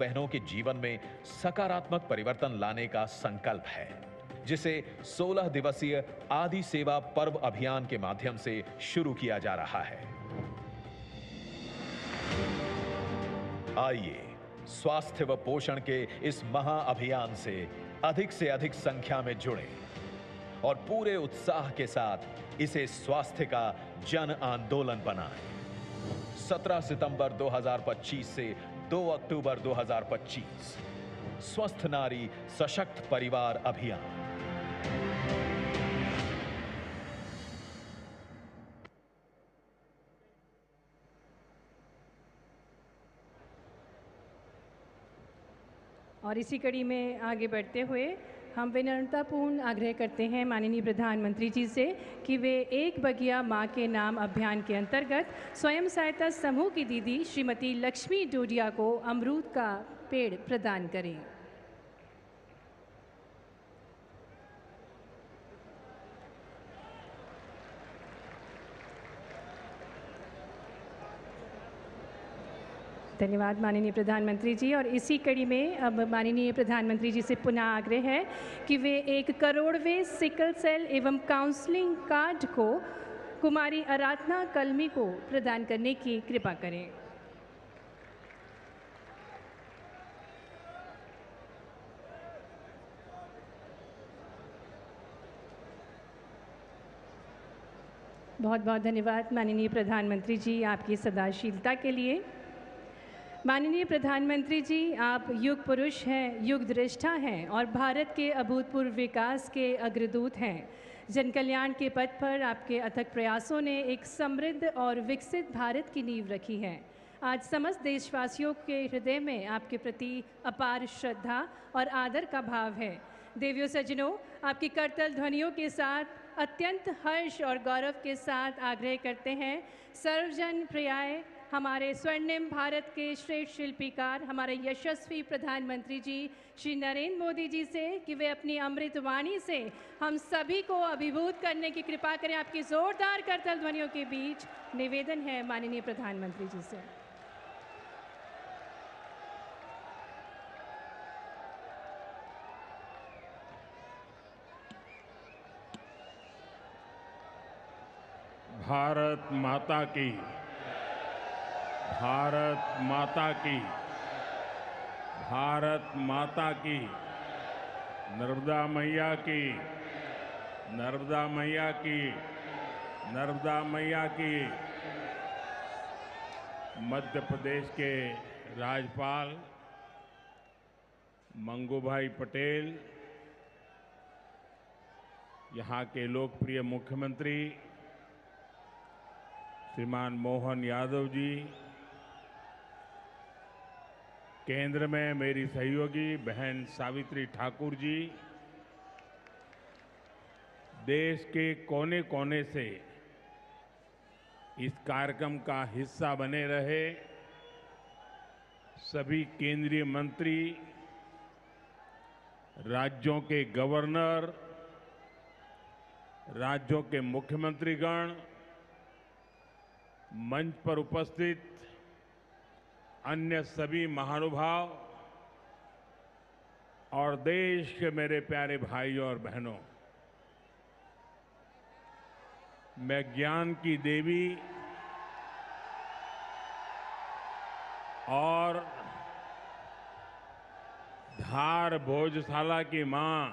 बहनों के जीवन में सकारात्मक परिवर्तन लाने का संकल्प है, जिसे 16 दिवसीय आदि सेवा पर्व अभियान के माध्यम से शुरू किया जा रहा है। आइए स्वास्थ्य व पोषण के इस महाअभियान से अधिक संख्या में जुड़ें और पूरे उत्साह के साथ इसे स्वास्थ्य का जन आंदोलन बनाएं। 17 सितंबर 2025 से 2 अक्टूबर 2025 स्वस्थ नारी सशक्त परिवार अभियान। और इसी कड़ी में आगे बढ़ते हुए हम विनम्रतापूर्ण आग्रह करते हैं माननीय प्रधानमंत्री जी से कि वे एक बगिया माँ के नाम अभियान के अंतर्गत स्वयं सहायता समूह की दीदी श्रीमती लक्ष्मी डोडिया को अमरूद का पेड़ प्रदान करें। धन्यवाद माननीय प्रधानमंत्री जी। और इसी कड़ी में अब माननीय प्रधानमंत्री जी से पुनः आग्रह है कि वे 1 करोड़वें सिकल सेल एवं काउंसलिंग कार्ड को कुमारी आराधना कलमी को प्रदान करने की कृपा करें। बहुत बहुत धन्यवाद माननीय प्रधानमंत्री जी आपकी सदाशीलता के लिए। माननीय प्रधानमंत्री जी, आप युग पुरुष हैं, युग दृष्टा हैं और भारत के अभूतपूर्व विकास के अग्रदूत हैं। जन कल्याण के पथ पर आपके अथक प्रयासों ने एक समृद्ध और विकसित भारत की नींव रखी है। आज समस्त देशवासियों के हृदय में आपके प्रति अपार श्रद्धा और आदर का भाव है। देवियों सज्जनों, आपकी करतल ध्वनियों के साथ अत्यंत हर्ष और गौरव के साथ आग्रह करते हैं सर्वजन प्रियाय हमारे स्वर्णिम भारत के श्रेष्ठ शिल्पीकार हमारे यशस्वी प्रधानमंत्री जी श्री नरेंद्र मोदी जी से कि वे अपनी अमृत वाणी से हम सभी को अभिभूत करने की कृपा करें। आपकी जोरदार करतल ध्वनियों के बीच निवेदन है माननीय प्रधानमंत्री जी से। भारत माता की, भारत माता की, भारत माता की, नर्मदा मैया की, नर्मदा मैया की, नर्मदा मैया की। मध्य प्रदेश के राज्यपाल मंगूभाई पटेल, यहाँ के लोकप्रिय मुख्यमंत्री श्रीमान मोहन यादव जी, केंद्र में मेरी सहयोगी बहन सावित्री ठाकुर जी, देश के कोने कोने से इस कार्यक्रम का हिस्सा बने रहे सभी केंद्रीय मंत्री, राज्यों के गवर्नर, राज्यों के मुख्यमंत्रीगण, मंच पर उपस्थित अन्य सभी महानुभाव और देश के मेरे प्यारे भाइयों और बहनों, मैं ज्ञान की देवी और धार भोजशाला की मां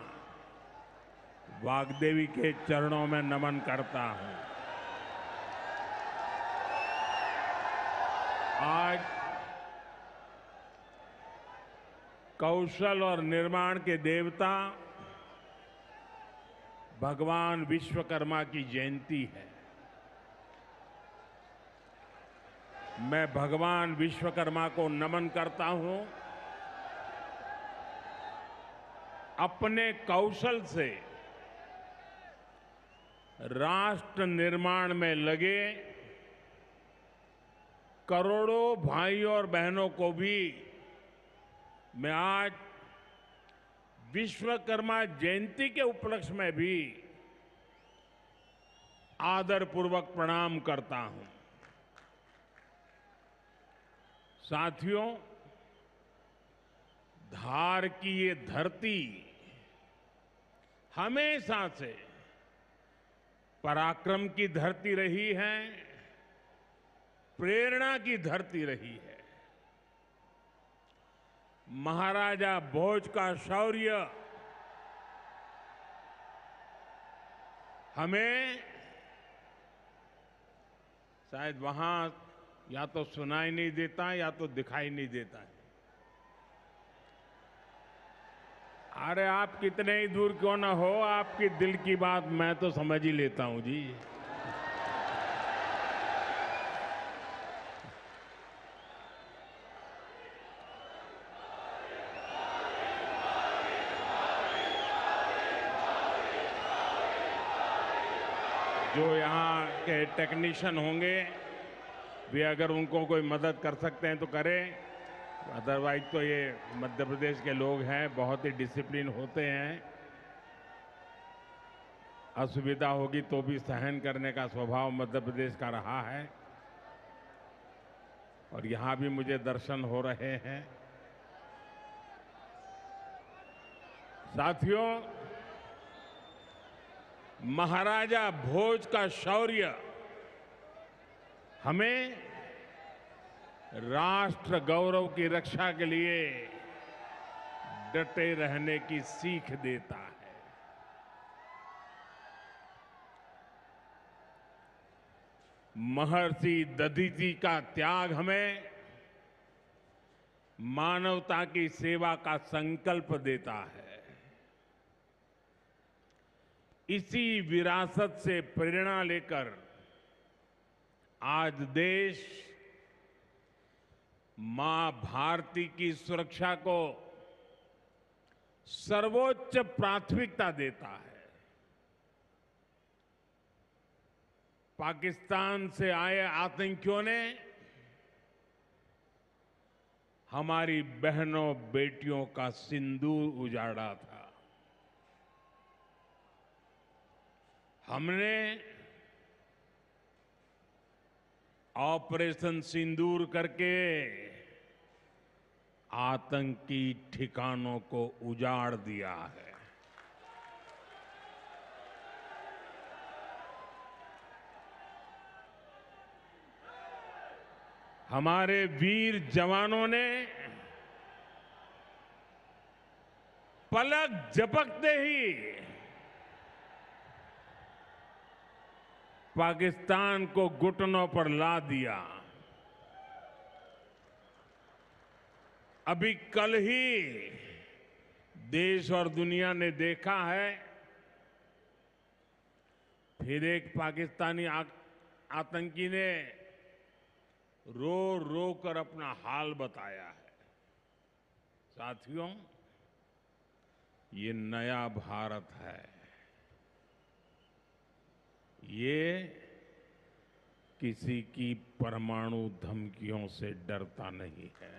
वाग्देवी के चरणों में नमन करता हूं। आज कौशल और निर्माण के देवता भगवान विश्वकर्मा की जयंती है। मैं भगवान विश्वकर्मा को नमन करता हूं। अपने कौशल से राष्ट्र निर्माण में लगे करोड़ों भाइयों और बहनों को भी मैं आज विश्वकर्मा जयंती के उपलक्ष्य में भी आदरपूर्वक प्रणाम करता हूं। साथियों, धार की ये धरती हमेशा से पराक्रम की धरती रही है, प्रेरणा की धरती रही है। महाराजा भोज का शौर्य हमें शायद वहां या तो सुनाई नहीं देता या तो दिखाई नहीं देता है। अरे आप कितने ही दूर क्यों ना हो, आपकी दिल की बात मैं तो समझ ही लेता हूं जी। जो यहाँ के टेक्नीशियन होंगे वे अगर उनको कोई मदद कर सकते हैं तो करें, अदरवाइज तो ये मध्य प्रदेश के लोग हैं, बहुत ही डिसिप्लिन होते हैं। असुविधा होगी तो भी सहन करने का स्वभाव मध्य प्रदेश का रहा है और यहां भी मुझे दर्शन हो रहे हैं। साथियों, महाराजा भोज का शौर्य हमें राष्ट्र गौरव की रक्षा के लिए डटे रहने की सीख देता है। महर्षि दधीचि का त्याग हमें मानवता की सेवा का संकल्प देता है। इसी विरासत से प्रेरणा लेकर आज देश मां भारती की सुरक्षा को सर्वोच्च प्राथमिकता देता है। पाकिस्तान से आए आतंकियों ने हमारी बहनों बेटियों का सिंदूर उजाड़ा था। हमने ऑपरेशन सिंदूर करके आतंकी ठिकानों को उजाड़ दिया है। हमारे वीर जवानों ने पलक झपकते ही पाकिस्तान को घुटनों पर ला दिया। अभी कल ही देश और दुनिया ने देखा है, फिर एक पाकिस्तानी आतंकी ने रो रो कर अपना हाल बताया है। साथियों, ये नया भारत है। ये किसी की परमाणु धमकियों से डरता नहीं है।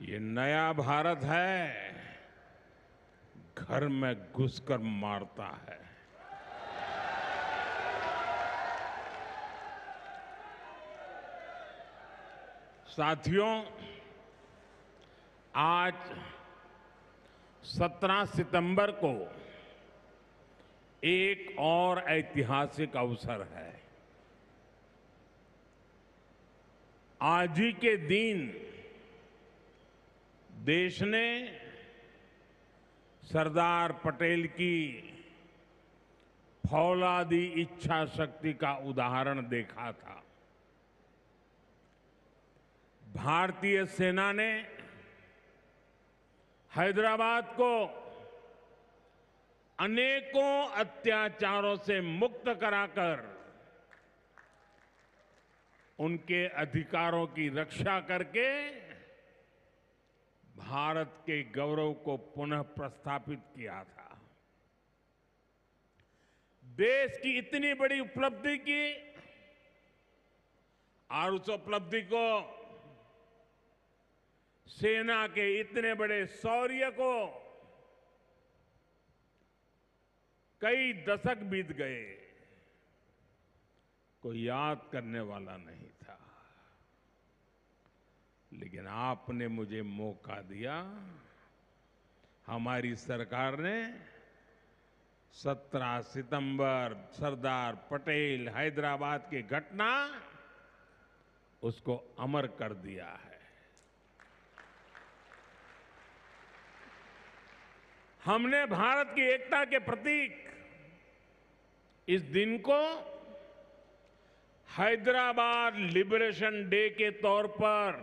ये नया भारत है, घर में घुसकर मारता है। साथियों, आज 17 सितंबर को एक और ऐतिहासिक अवसर है। आज ही के दिन देश ने सरदार पटेल की फौलादी इच्छा शक्ति का उदाहरण देखा था। भारतीय सेना ने हैदराबाद को अनेकों अत्याचारों से मुक्त कराकर उनके अधिकारों की रक्षा करके भारत के गौरव को पुनः प्रस्थापित किया था। देश की इतनी बड़ी उपलब्धि की और उस उपलब्धि को, सेना के इतने बड़े शौर्य को कई दशक बीत गए, कोई याद करने वाला नहीं था। लेकिन आपने मुझे मौका दिया। हमारी सरकार ने 17 सितंबर सरदार पटेल हैदराबाद की घटना उसको अमर कर दिया है। हमने भारत की एकता के प्रतीक इस दिन को हैदराबाद लिबरेशन डे के तौर पर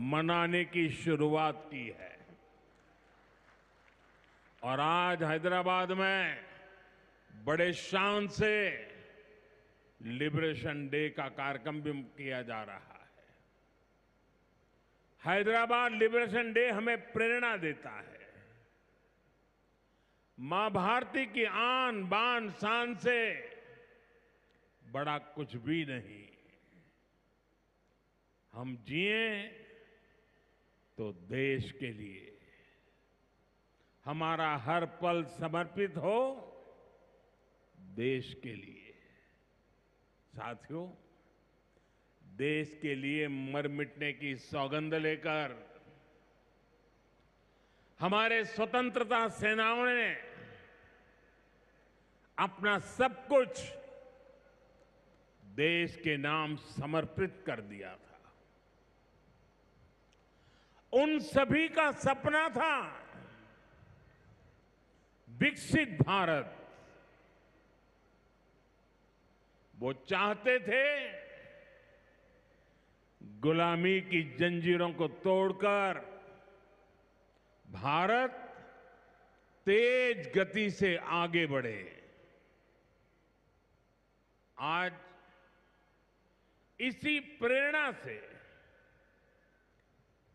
मनाने की शुरुआत की है। और आज हैदराबाद में बड़े शान से लिबरेशन डे का कार्यक्रम भी किया जा रहा है। हैदराबाद लिबरेशन डे हमें प्रेरणा देता है। मां भारती की आन बान शान से बड़ा कुछ भी नहीं। हम जिए तो देश के लिए, हमारा हर पल समर्पित हो देश के लिए। साथियों, देश के लिए मर मिटने की सौगंध लेकर हमारे स्वतंत्रता सेनाओं ने अपना सब कुछ देश के नाम समर्पित कर दिया था। उन सभी का सपना था विकसित भारत। वो चाहते थे गुलामी की जंजीरों को तोड़कर भारत तेज गति से आगे बढ़े। आज इसी प्रेरणा से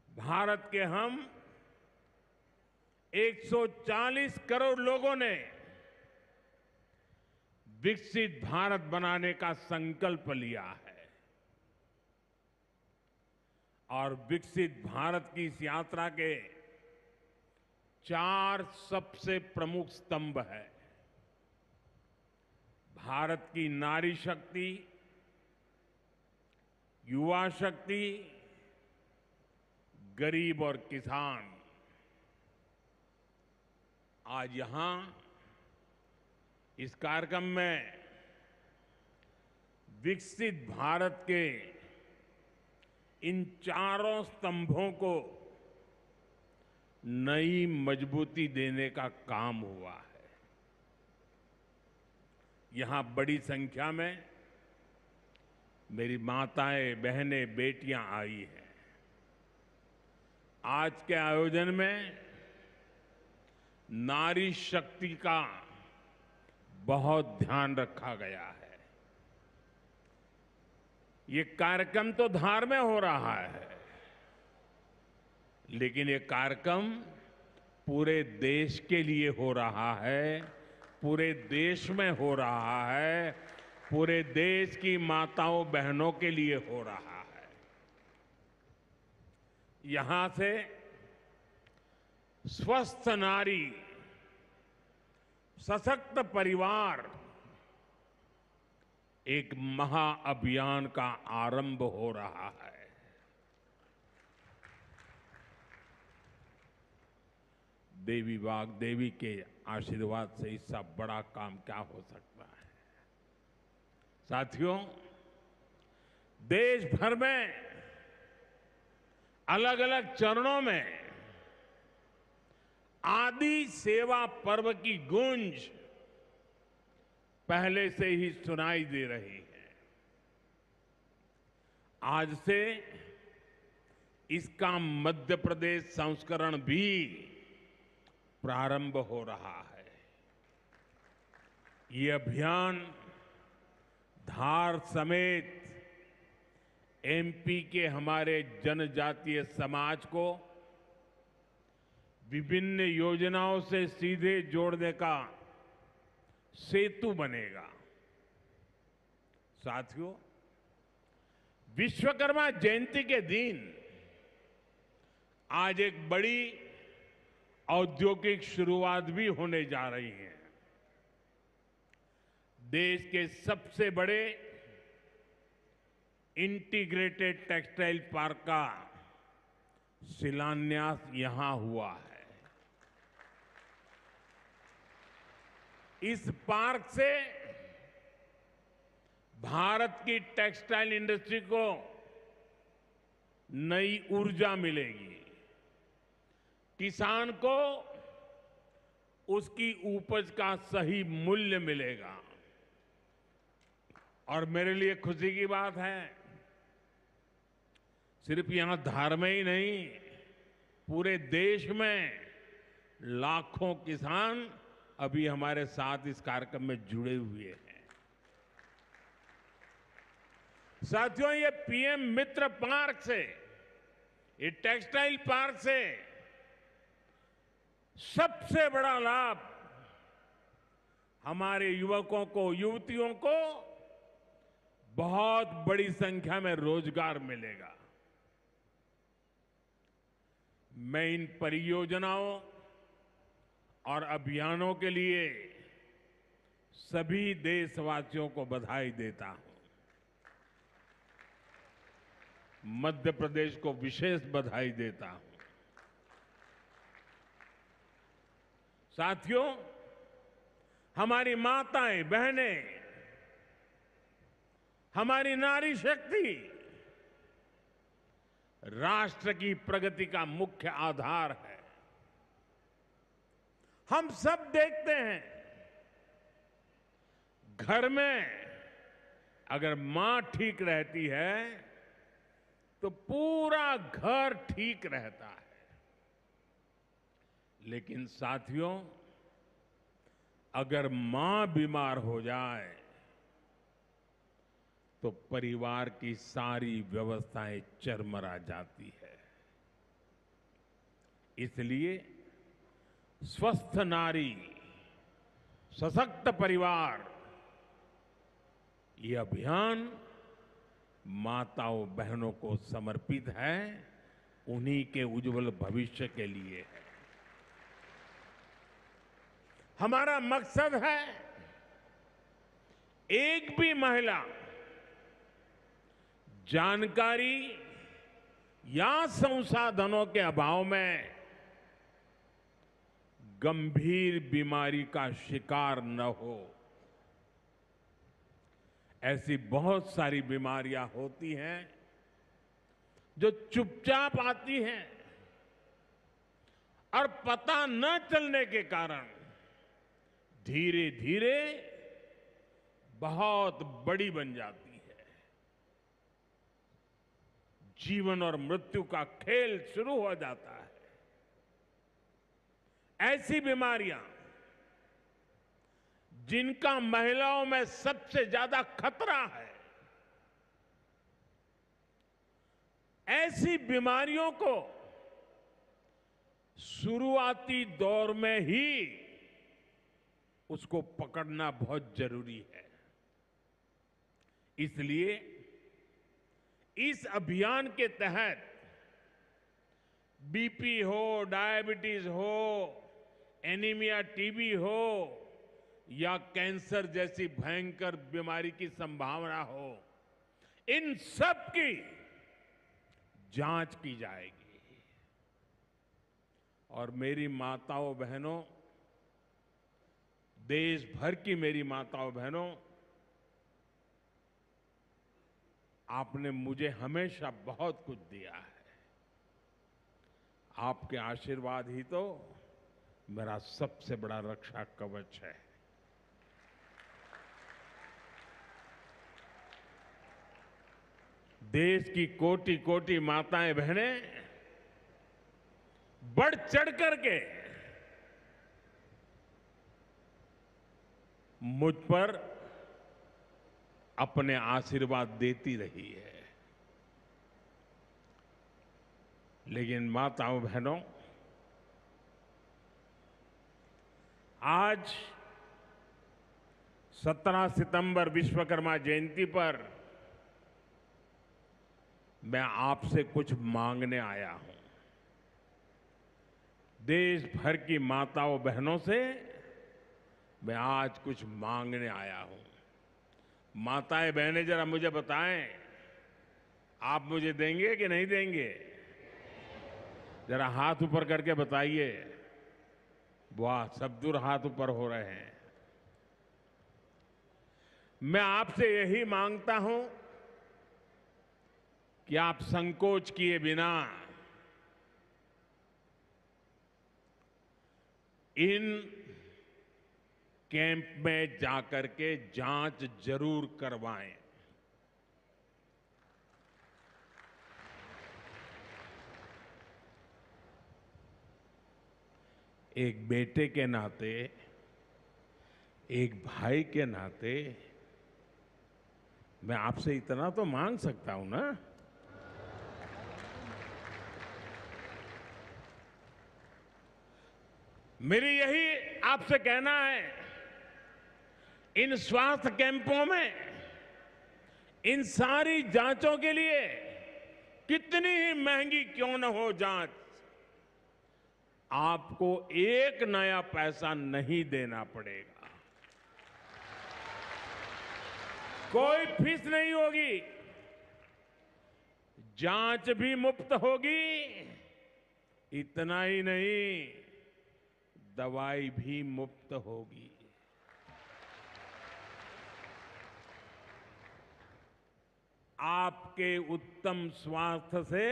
भारत के हम 140 करोड़ लोगों ने विकसित भारत बनाने का संकल्प लिया है। और विकसित भारत की इस यात्रा के 4 सबसे प्रमुख स्तंभ है। भारत की नारी शक्ति, युवा शक्ति, गरीब और किसान। आज यहां इस कार्यक्रम में विकसित भारत के इन चारों स्तंभों को नई मजबूती देने का काम हुआ है। यहां बड़ी संख्या में मेरी माताएं, बहनें, बेटियां आई हैं। आज के आयोजन में नारी शक्ति का बहुत ध्यान रखा गया है। ये कार्यक्रम तो धार में हो रहा है, लेकिन ये कार्यक्रम पूरे देश के लिए हो रहा है, पूरे देश में हो रहा है, पूरे देश की माताओं बहनों के लिए हो रहा है। यहां से स्वस्थ नारी, सशक्त परिवार एक महाअभियान का आरंभ हो रहा है। देवी वाग्देवी के आशीर्वाद से इससे बड़ा काम क्या हो सकता है। साथियों, देश भर में अलग अलग चरणों में आदि सेवा पर्व की गूंज पहले से ही सुनाई दे रही है। आज से इसका मध्य प्रदेश संस्करण भी प्रारंभ हो रहा है। ये अभियान धार समेत एमपी के हमारे जनजातीय समाज को विभिन्न योजनाओं से सीधे जोड़ने का सेतु बनेगा। साथियों, विश्वकर्मा जयंती के दिन आज एक बड़ी औद्योगिक शुरुआत भी होने जा रही है। देश के सबसे बड़े इंटीग्रेटेड टेक्सटाइल पार्क का शिलान्यास यहां हुआ है। इस पार्क से भारत की टेक्सटाइल इंडस्ट्री को नई ऊर्जा मिलेगी, किसान को उसकी उपज का सही मूल्य मिलेगा। और मेरे लिए खुशी की बात है, सिर्फ यहां धार में ही नहीं, पूरे देश में लाखों किसान अभी हमारे साथ इस कार्यक्रम में जुड़े हुए हैं। साथियों, ये पीएम मित्र पार्क से, ये टेक्सटाइल पार्क से सबसे बड़ा लाभ हमारे युवकों को, युवतियों को बहुत बड़ी संख्या में रोजगार मिलेगा। मैं इन परियोजनाओं और अभियानों के लिए सभी देशवासियों को बधाई देता हूं। मध्य प्रदेश को विशेष बधाई देता हूं। साथियों, हमारी माताएं, बहनें, हमारी नारी शक्ति राष्ट्र की प्रगति का मुख्य आधार है। हम सब देखते हैं, घर में अगर मां ठीक रहती है तो पूरा घर ठीक रहता है। लेकिन साथियों, अगर मां बीमार हो जाए तो परिवार की सारी व्यवस्थाएं चरमरा जाती है। इसलिए स्वस्थ नारी, सशक्त परिवार, ये अभियान माताओं बहनों को समर्पित है, उन्हीं के उज्जवल भविष्य के लिए है। हमारा मकसद है एक भी महिला जानकारी या संसाधनों के अभाव में गंभीर बीमारी का शिकार न हो। ऐसी बहुत सारी बीमारियां होती हैं जो चुपचाप आती हैं और पता न चलने के कारण धीरे धीरे बहुत बड़ी बन जाती है। जीवन और मृत्यु का खेल शुरू हो जाता है। ऐसी बीमारियां जिनका महिलाओं में सबसे ज्यादा खतरा है, ऐसी बीमारियों को शुरुआती दौर में ही उसको पकड़ना बहुत जरूरी है। इसलिए इस अभियान के तहत बीपी हो, डायबिटीज हो, एनीमिया, टीबी हो या कैंसर जैसी भयंकर बीमारी की संभावना हो, इन सब की जांच की जाएगी। और मेरी माताओं बहनों, देश भर की मेरी माताओं बहनों, आपने मुझे हमेशा बहुत कुछ दिया है। आपके आशीर्वाद ही तो मेरा सबसे बड़ा रक्षा कवच है। देश की कोटि कोटि माताएं बहनें बढ़ चढ़ करके मुझ पर अपने आशीर्वाद देती रही है। लेकिन माताओं बहनों, आज 17 सितंबर विश्वकर्मा जयंती पर मैं आपसे कुछ मांगने आया हूं। देश भर की माताओं बहनों से मैं आज कुछ मांगने आया हूं। माताएं बहनें, जरा मुझे बताएं, आप मुझे देंगे कि नहीं देंगे? जरा हाथ ऊपर करके बताइए। वाह, सब दूर हाथ ऊपर हो रहे हैं। मैं आपसे यही मांगता हूं कि आप संकोच किए बिना इन कैंप में जाकर के जांच जरूर करवाएं। एक बेटे के नाते, एक भाई के नाते मैं आपसे इतना तो मांग सकता हूं ना। मेरी यही आपसे कहना है, इन स्वास्थ्य कैंपों में इन सारी जांचों के लिए कितनी ही महंगी क्यों न हो जांच, आपको एक नया पैसा नहीं देना पड़ेगा। कोई फीस नहीं होगी, जांच भी मुफ्त होगी। इतना ही नहीं, दवाई भी मुफ्त होगी। आपके उत्तम स्वास्थ्य से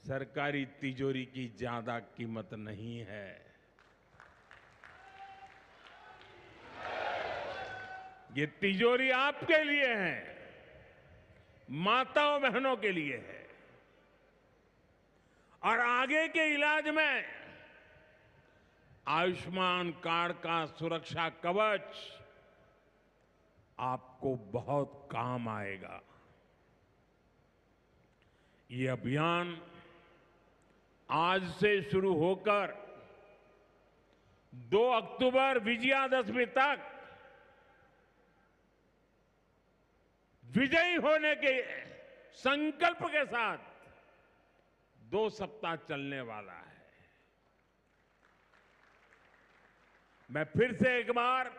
सरकारी तिजोरी की ज्यादा कीमत नहीं है। ये तिजोरी आपके लिए है, माताओं बहनों के लिए है। और आगे के इलाज में आयुष्मान कार्ड का सुरक्षा कवच आपको बहुत काम आएगा। ये अभियान आज से शुरू होकर 2 अक्टूबर विजयादशमी तक विजयी होने के संकल्प के साथ 2 सप्ताह चलने वाला है। मैं फिर से एक बार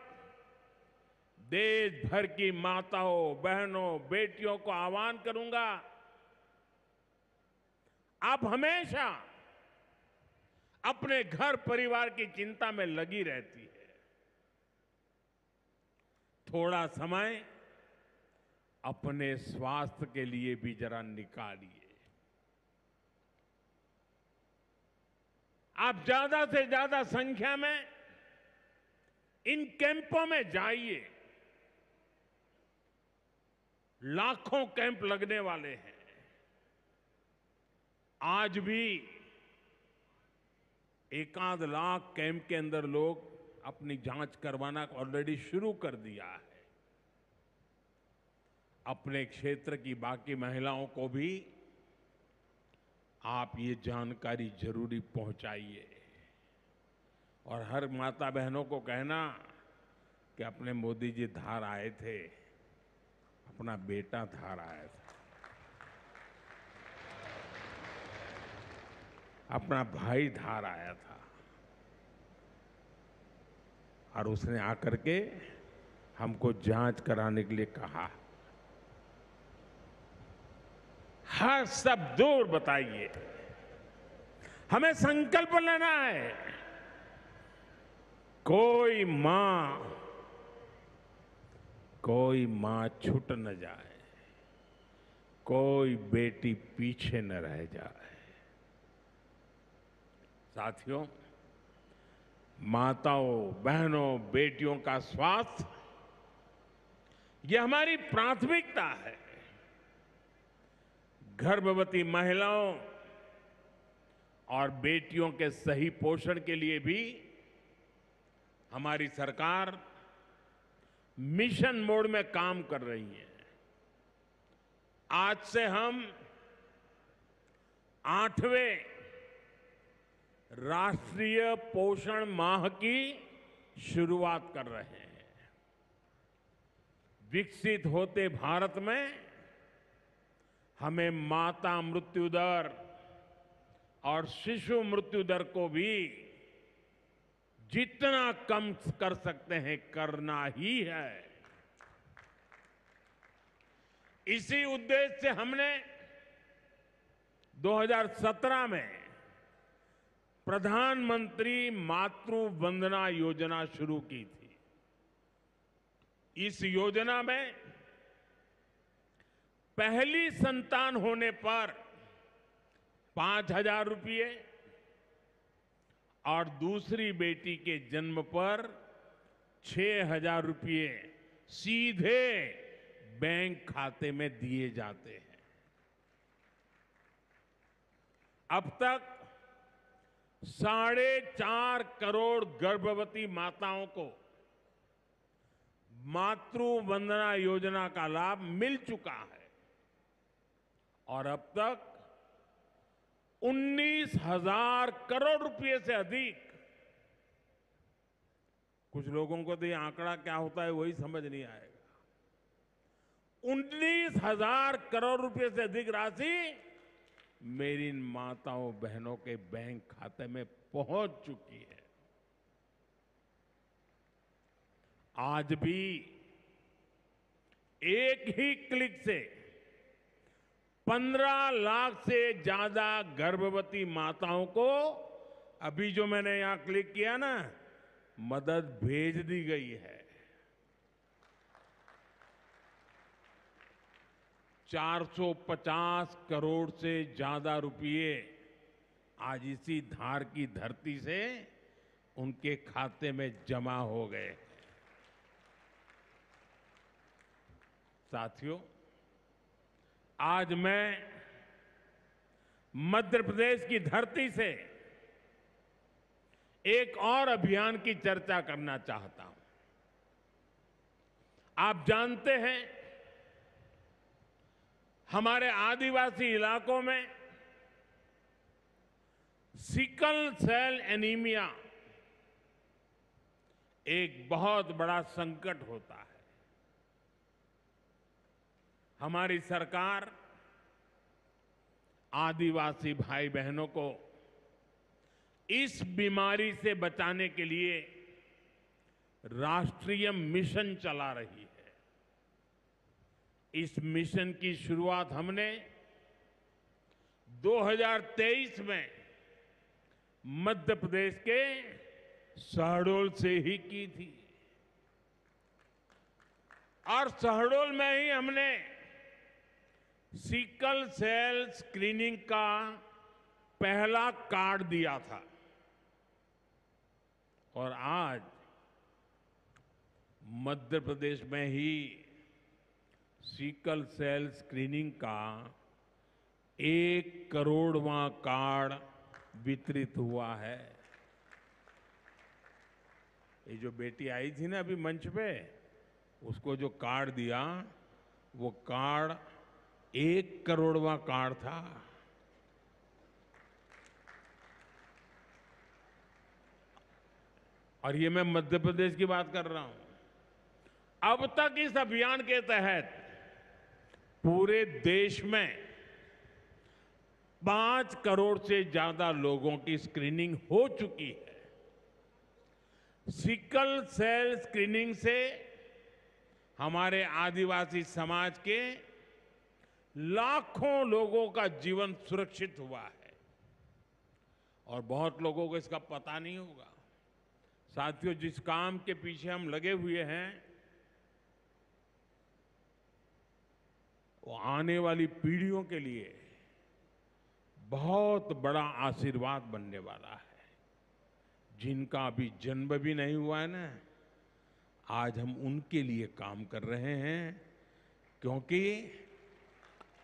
देश भर की माताओं, बहनों, बेटियों को आह्वान करूंगा, आप हमेशा अपने घर परिवार की चिंता में लगी रहती है। थोड़ा समय अपने स्वास्थ्य के लिए भी जरा निकालिए। आप ज्यादा से ज्यादा संख्या में इन कैंपों में जाइए। लाखों कैंप लगने वाले हैं। आज भी 1 लाख कैंप के अंदर लोग अपनी जांच करवाना ऑलरेडी शुरू कर दिया है। अपने क्षेत्र की बाकी महिलाओं को भी आप ये जानकारी जरूरी पहुंचाइए। और हर माता बहनों को कहना कि अपने मोदी जी धार आए थे, अपना बेटा धार आया था, अपना भाई धार आया था, और उसने आकर के हमको जांच कराने के लिए कहा। हर सब दूर बताइए। हमें संकल्प लेना है, कोई मां छूट न जाए, कोई बेटी पीछे न रह जाए। साथियों, माताओं, बहनों, बेटियों का स्वास्थ्य ये हमारी प्राथमिकता है। गर्भवती महिलाओं और बेटियों के सही पोषण के लिए भी हमारी सरकार मिशन मोड में काम कर रही है। आज से हम 8वें राष्ट्रीय पोषण माह की शुरुआत कर रहे हैं। विकसित होते भारत में हमें माता मृत्यु दर और शिशु मृत्यु दर को भी जितना कम कर सकते हैं करना ही है। इसी उद्देश्य से हमने 2017 में प्रधानमंत्री मातृ वंदना योजना शुरू की थी। इस योजना में पहली संतान होने पर 5,000 रुपये और दूसरी बेटी के जन्म पर 6,000 रुपये सीधे बैंक खाते में दिए जाते हैं। अब तक 4.5 करोड़ गर्भवती माताओं को मातृ वंदना योजना का लाभ मिल चुका है और अब तक 19,000 करोड़ रुपए से अधिक, कुछ लोगों को तो ये आंकड़ा क्या होता है वही समझ नहीं आएगा, 19,000 करोड़ रुपए से अधिक राशि मेरी माताओं बहनों के बैंक खाते में पहुंच चुकी है। आज भी एक ही क्लिक से 15 लाख से ज्यादा गर्भवती माताओं को, अभी जो मैंने यहां क्लिक किया ना, मदद भेज दी गई है। 450 करोड़ से ज्यादा रुपये आज इसी धार की धरती से उनके खाते में जमा हो गए। साथियों, आज मैं मध्य प्रदेश की धरती से एक और अभियान की चर्चा करना चाहता हूं। आप जानते हैं, हमारे आदिवासी इलाकों में सिकल सेल एनीमिया एक बहुत बड़ा संकट होता है। हमारी सरकार आदिवासी भाई बहनों को इस बीमारी से बचाने के लिए राष्ट्रीय मिशन चला रही है। इस मिशन की शुरुआत हमने 2023 में मध्य प्रदेश के शहडोल से ही की थी और शहडोल में ही हमने सिकल सेल स्क्रीनिंग का पहला कार्ड दिया था और आज मध्य प्रदेश में ही सिकल सेल स्क्रीनिंग का 1 करोड़वां कार्ड वितरित हुआ है। ये जो बेटी आई थी ना अभी मंच पे, उसको जो कार्ड दिया, वो कार्ड 1 करोड़वां कार्ड था। और ये मैं मध्य प्रदेश की बात कर रहा हूं। अब तक इस अभियान के तहत पूरे देश में 5 करोड़ से ज्यादा लोगों की स्क्रीनिंग हो चुकी है। सिकल सेल स्क्रीनिंग से हमारे आदिवासी समाज के लाखों लोगों का जीवन सुरक्षित हुआ है और बहुत लोगों को इसका पता नहीं होगा। साथियों, जिस काम के पीछे हम लगे हुए हैं वो आने वाली पीढ़ियों के लिए बहुत बड़ा आशीर्वाद बनने वाला है। जिनका अभी जन्म भी नहीं हुआ है ना, आज हम उनके लिए काम कर रहे हैं, क्योंकि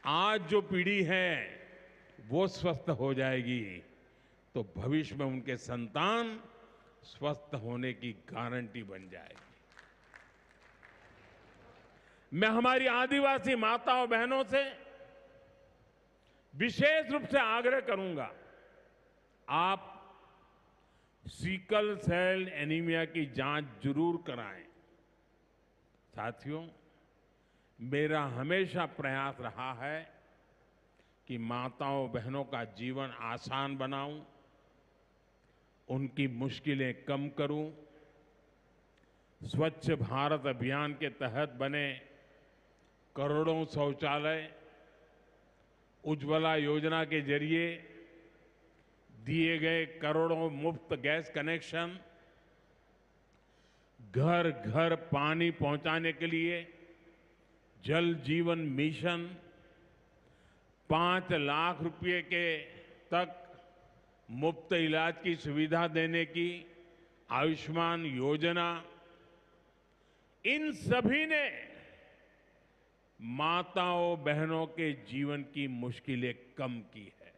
आज जो पीढ़ी है वो स्वस्थ हो जाएगी तो भविष्य में उनके संतान स्वस्थ होने की गारंटी बन जाएगी। मैं हमारी आदिवासी माताओं बहनों से विशेष रूप से आग्रह करूंगा, आप सिकल सेल एनीमिया की जांच जरूर कराएं। साथियों, मेरा हमेशा प्रयास रहा है कि माताओं बहनों का जीवन आसान बनाऊं, उनकी मुश्किलें कम करूं। स्वच्छ भारत अभियान के तहत बने करोड़ों शौचालय उज्ज्वला योजना के जरिए दिए गए करोड़ों मुफ्त गैस कनेक्शन, घर घर पानी पहुंचाने के लिए जल जीवन मिशन, 5 लाख रुपए के तक मुफ्त इलाज की सुविधा देने की आयुष्मान योजना, इन सभी ने माताओं बहनों के जीवन की मुश्किलें कम की है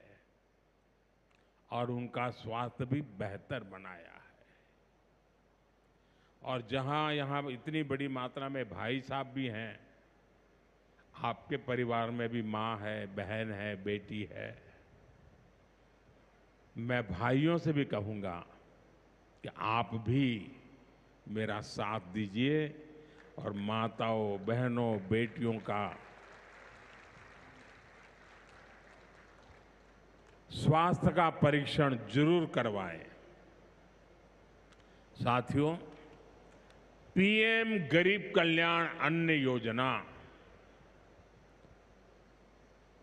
और उनका स्वास्थ्य भी बेहतर बनाया है। और जहां यहां इतनी बड़ी मात्रा में भाई साहब भी हैं, आपके परिवार में भी मां है, बहन है, बेटी है, मैं भाइयों से भी कहूंगा कि आप भी मेरा साथ दीजिए और माताओं बहनों बेटियों का स्वास्थ्य का परीक्षण जरूर करवाएं। साथियों, पीएम गरीब कल्याण अन्न योजना,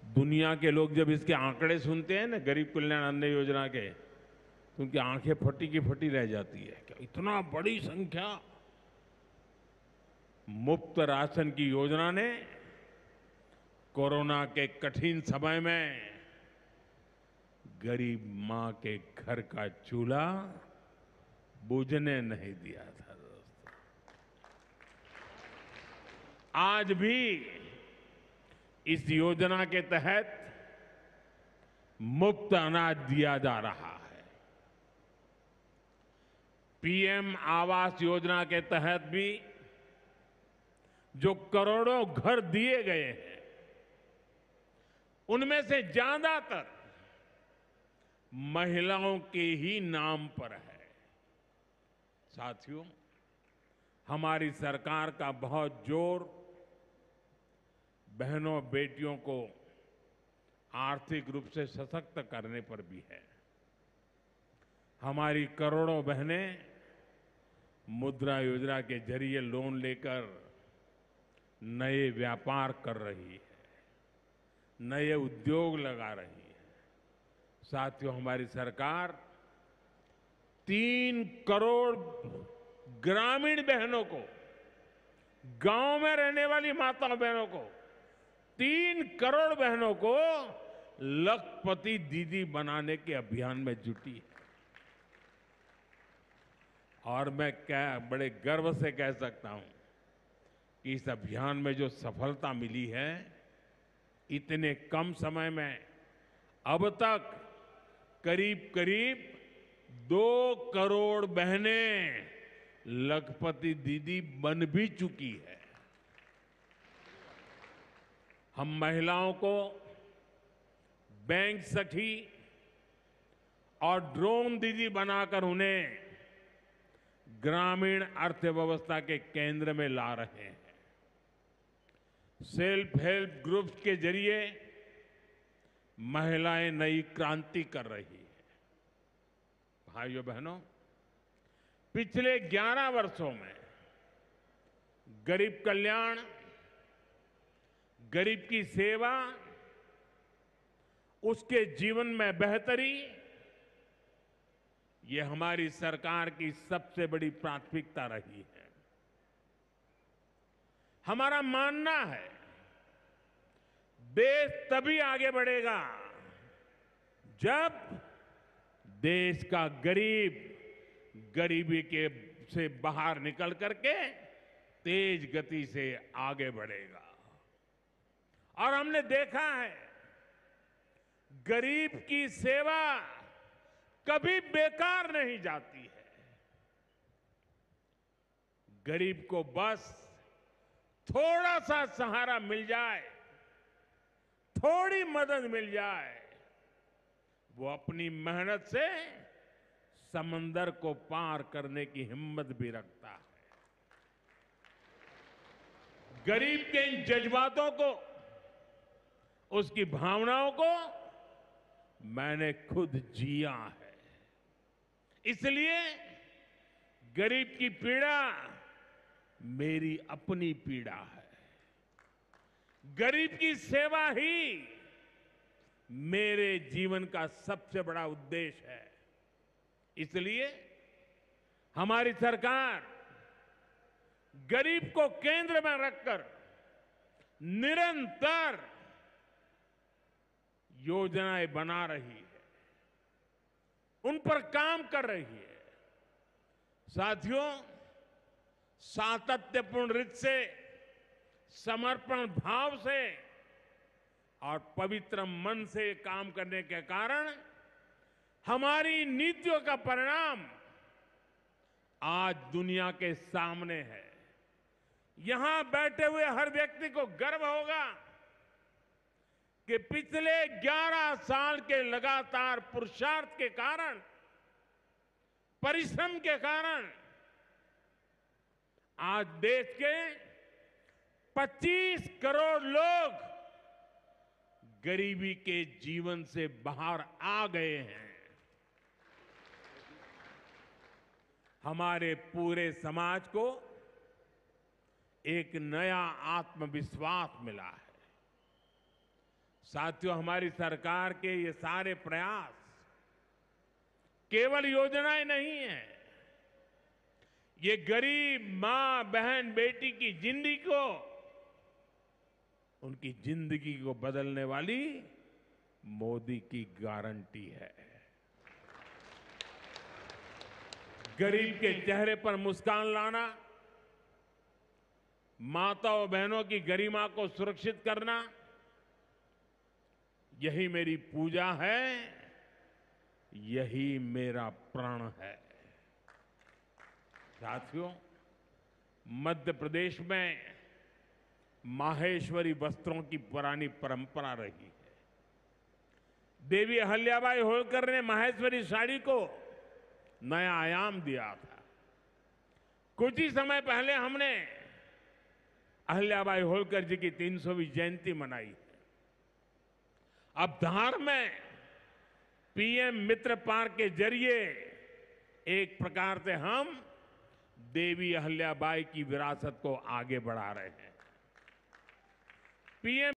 दुनिया के लोग जब इसके आंकड़े सुनते हैं ना, गरीब कल्याण अन्न योजना के, तो उनकी आंखें फटी की फटी रह जाती है। क्या इतना बड़ी संख्या! मुफ्त राशन की योजना ने कोरोना के कठिन समय में गरीब मां के घर का चूल्हा बुझने नहीं दिया था। दोस्तों, आज भी इस योजना के तहत मुफ्त अनाज दिया जा रहा है। पीएम आवास योजना के तहत भी जो करोड़ों घर दिए गए हैं, उनमें से ज्यादातर महिलाओं के ही नाम पर है। साथियों, हमारी सरकार का बहुत जोर बहनों बेटियों को आर्थिक रूप से सशक्त करने पर भी है। हमारी करोड़ों बहनें मुद्रा योजना के जरिए लोन लेकर नए व्यापार कर रही है, नए उद्योग लगा रही है। साथियों, हमारी सरकार 3 करोड़ ग्रामीण बहनों को, गांव में रहने वाली माताओं बहनों को, 3 करोड़ बहनों को लखपति दीदी बनाने के अभियान में जुटी है। और मैं बड़े गर्व से कह सकता हूं कि इस अभियान में जो सफलता मिली है, इतने कम समय में अब तक करीब करीब 2 करोड़ बहनें लखपति दीदी बन भी चुकी है। हम महिलाओं को बैंक सखी और ड्रोन दीदी बनाकर उन्हें ग्रामीण अर्थव्यवस्था के केंद्र में ला रहे हैं। सेल्फ हेल्प ग्रुप्स के जरिए महिलाएं नई क्रांति कर रही है। भाइयों बहनों, पिछले 11 वर्षों में गरीब कल्याण, गरीब की सेवा, उसके जीवन में बेहतरी, ये हमारी सरकार की सबसे बड़ी प्राथमिकता रही है। हमारा मानना है, देश तभी आगे बढ़ेगा जब देश का गरीब गरीबी के से बाहर निकल करके तेज गति से आगे बढ़ेगा। और हमने देखा है, गरीब की सेवा कभी बेकार नहीं जाती है। गरीब को बस थोड़ा सा सहारा मिल जाए, थोड़ी मदद मिल जाए, वो अपनी मेहनत से समंदर को पार करने की हिम्मत भी रखता है। गरीब के इन जज्बातों को, उसकी भावनाओं को मैंने खुद जिया है। इसलिए गरीब की पीड़ा मेरी अपनी पीड़ा है। गरीब की सेवा ही मेरे जीवन का सबसे बड़ा उद्देश्य है। इसलिए हमारी सरकार गरीब को केंद्र में रखकर निरंतर योजनाएं बना रही है, उन पर काम कर रही है। साथियों, सातत्यपूर्ण रीत से, समर्पण भाव से और पवित्र मन से काम करने के कारण हमारी नीतियों का परिणाम आज दुनिया के सामने है। यहां बैठे हुए हर व्यक्ति को गर्व होगा कि पिछले 11 साल के लगातार पुरुषार्थ के कारण, परिश्रम के कारण आज देश के 25 करोड़ लोग गरीबी के जीवन से बाहर आ गए हैं। हमारे पूरे समाज को एक नया आत्मविश्वास मिला है। साथियों, हमारी सरकार के ये सारे प्रयास केवल योजनाएं नहीं है, ये गरीब मां, बहन, बेटी की जिंदगी को, उनकी जिंदगी को बदलने वाली मोदी की गारंटी है। गरीब के चेहरे पर मुस्कान लाना, माताओं बहनों की गरिमा को सुरक्षित करना, यही मेरी पूजा है, यही मेरा प्रण है। साथियों, मध्य प्रदेश में माहेश्वरी वस्त्रों की पुरानी परंपरा रही है। देवी अहिल्याबाई होलकर ने माहेश्वरी साड़ी को नया आयाम दिया था। कुछ ही समय पहले हमने अहिल्याबाई होलकर जी की 300वीं जयंती मनाई है। अब धार में पीएम मित्र पार्क के जरिए एक प्रकार से हम देवी अहिल्याबाई की विरासत को आगे बढ़ा रहे हैं। पीएम